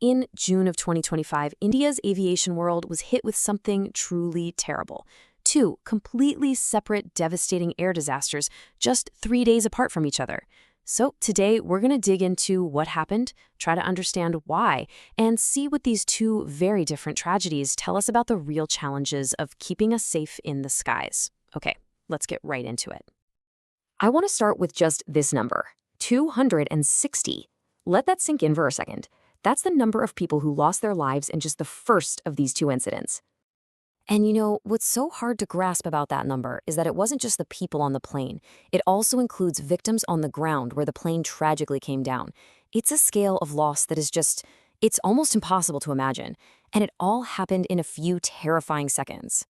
In June of 2025, India's aviation world was hit with something truly terrible. Two completely separate, devastating air disasters just 3 days apart from each other. So today, we're going to dig into what happened, try to understand why, and see what these two very different tragedies tell us about the real challenges of keeping us safe in the skies. Okay, let's get right into it. I want to start with just this number, 260. Let that sink in for a second. That's the number of people who lost their lives in just the first of these two incidents. And you know, what's so hard to grasp about that number is that it wasn't just the people on the plane. It also includes victims on the ground where the plane tragically came down. It's a scale of loss that is it's almost impossible to imagine. And it all happened in a few terrifying seconds.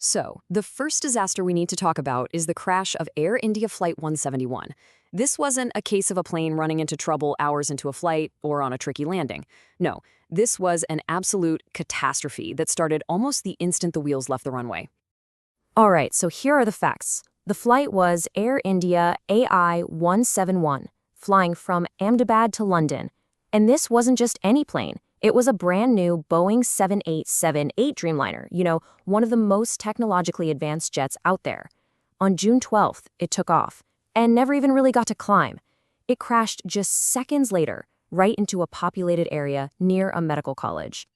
So, the first disaster we need to talk about is the crash of Air India Flight 171. This wasn't a case of a plane running into trouble hours into a flight or on a tricky landing. No, this was an absolute catastrophe that started almost the instant the wheels left the runway. All right, so here are the facts. The flight was Air India AI 171, flying from Ahmedabad to London. And this wasn't just any plane. It was a brand new Boeing 7878 Dreamliner, one of the most technologically advanced jets out there. On June 12th, it took off and never even really got to climb. It crashed just seconds later, right into a populated area near a medical college.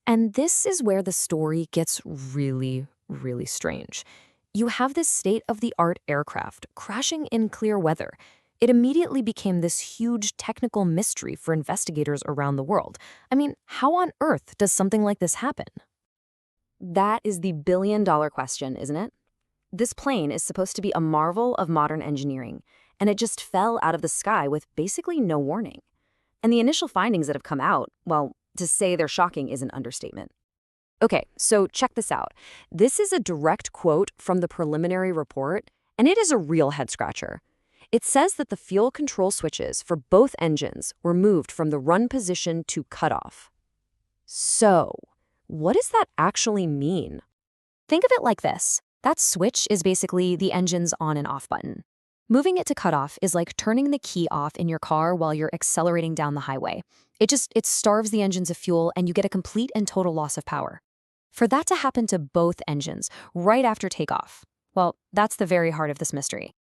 And this is where the story gets really, really strange. You have this state-of-the-art aircraft crashing in clear weather. It immediately became this huge technical mystery for investigators around the world. I mean, how on earth does something like this happen? That is the billion-dollar question, isn't it? This plane is supposed to be a marvel of modern engineering, and it just fell out of the sky with basically no warning. And the initial findings that have come out, well, to say they're shocking is an understatement. Okay, so check this out. This is a direct quote from the preliminary report, and it is a real head-scratcher. It says that the fuel control switches for both engines were moved from the run position to cutoff. So, what does that actually mean? Think of it like this. That switch is basically the engine's on and off button. Moving it to cutoff is like turning the key off in your car while you're accelerating down the highway. It starves the engines of fuel and you get a complete and total loss of power. For that to happen to both engines right after takeoff, well, that's the very heart of this mystery.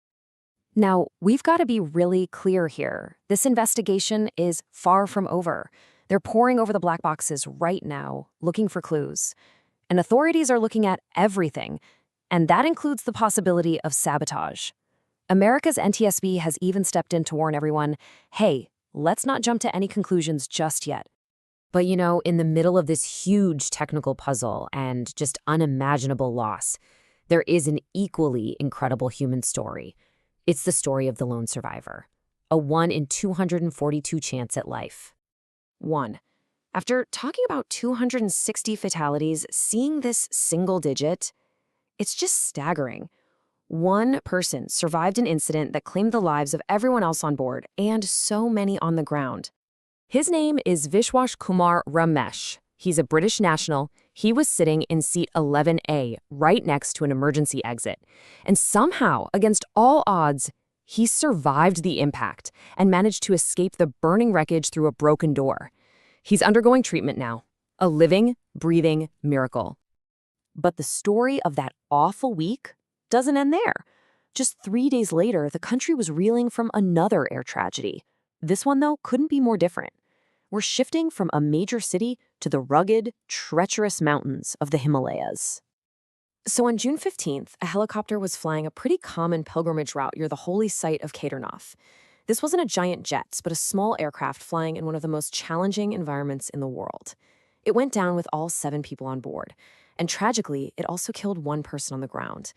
Now, we've got to be really clear here. This investigation is far from over. They're poring over the black boxes right now, looking for clues. And authorities are looking at everything, and that includes the possibility of sabotage. America's NTSB has even stepped in to warn everyone, hey, let's not jump to any conclusions just yet. But in the middle of this huge technical puzzle and just unimaginable loss, there is an equally incredible human story. It's the story of the lone survivor, a 1 in 242 chance at life. 1. After talking about 260 fatalities, seeing this single digit, it's just staggering. One person survived an incident that claimed the lives of everyone else on board and so many on the ground. His name is Vishwash Kumar Ramesh. He's a British national. He was sitting in seat 11A, right next to an emergency exit. And somehow, against all odds, he survived the impact and managed to escape the burning wreckage through a broken door. He's undergoing treatment now, a living, breathing miracle. But the story of that awful week doesn't end there. Just 3 days later, the country was reeling from another air tragedy. This one, though, couldn't be more different. We're shifting from a major city to the rugged, treacherous mountains of the Himalayas. So on June 15th, a helicopter was flying a pretty common pilgrimage route near the holy site of Kedarnath. This wasn't a giant jet, but a small aircraft flying in one of the most challenging environments in the world. It went down with all 7 people on board, and tragically, it also killed 1 person on the ground.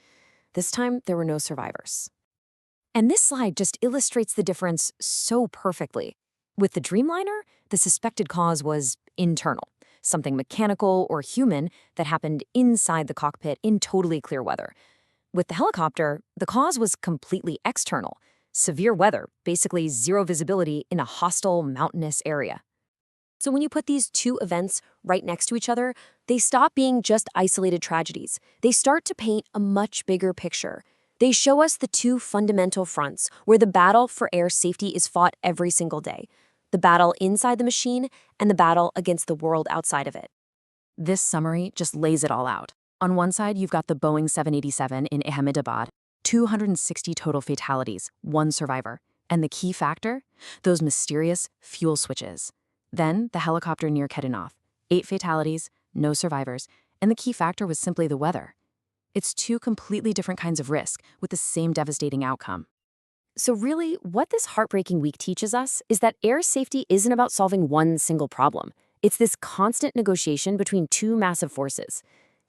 This time, there were no survivors. And this slide just illustrates the difference so perfectly. With the Dreamliner, the suspected cause was internal, something mechanical or human that happened inside the cockpit in totally clear weather. With the helicopter, the cause was completely external, severe weather, basically zero visibility in a hostile, mountainous area. So when you put these two events right next to each other, they stop being just isolated tragedies. They start to paint a much bigger picture. They show us the two fundamental fronts where the battle for air safety is fought every single day. the battle inside the machine, and the battle against the world outside of it. This summary just lays it all out. On one side, you've got the Boeing 787 in Ahmedabad, 260 total fatalities, 1 survivor. And the key factor? Those mysterious fuel switches. Then, the helicopter near Kedarnath, 8 fatalities, no survivors, and the key factor was simply the weather. It's 2 completely different kinds of risk with the same devastating outcome. So really, what this heartbreaking week teaches us is that air safety isn't about solving one single problem. It's this constant negotiation between 2 massive forces.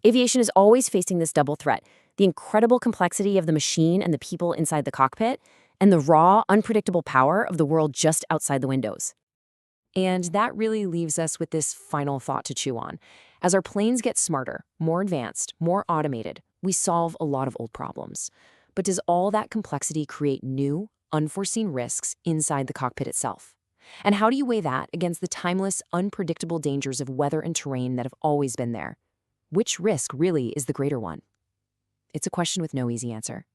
Aviation is always facing this double threat: the incredible complexity of the machine and the people inside the cockpit, and the raw, unpredictable power of the world just outside the windows. And that really leaves us with this final thought to chew on. As our planes get smarter, more advanced, more automated, we solve a lot of old problems. But does all that complexity create new, unforeseen risks inside the cockpit itself? And how do you weigh that against the timeless, unpredictable dangers of weather and terrain that have always been there? Which risk really is the greater one? It's a question with no easy answer.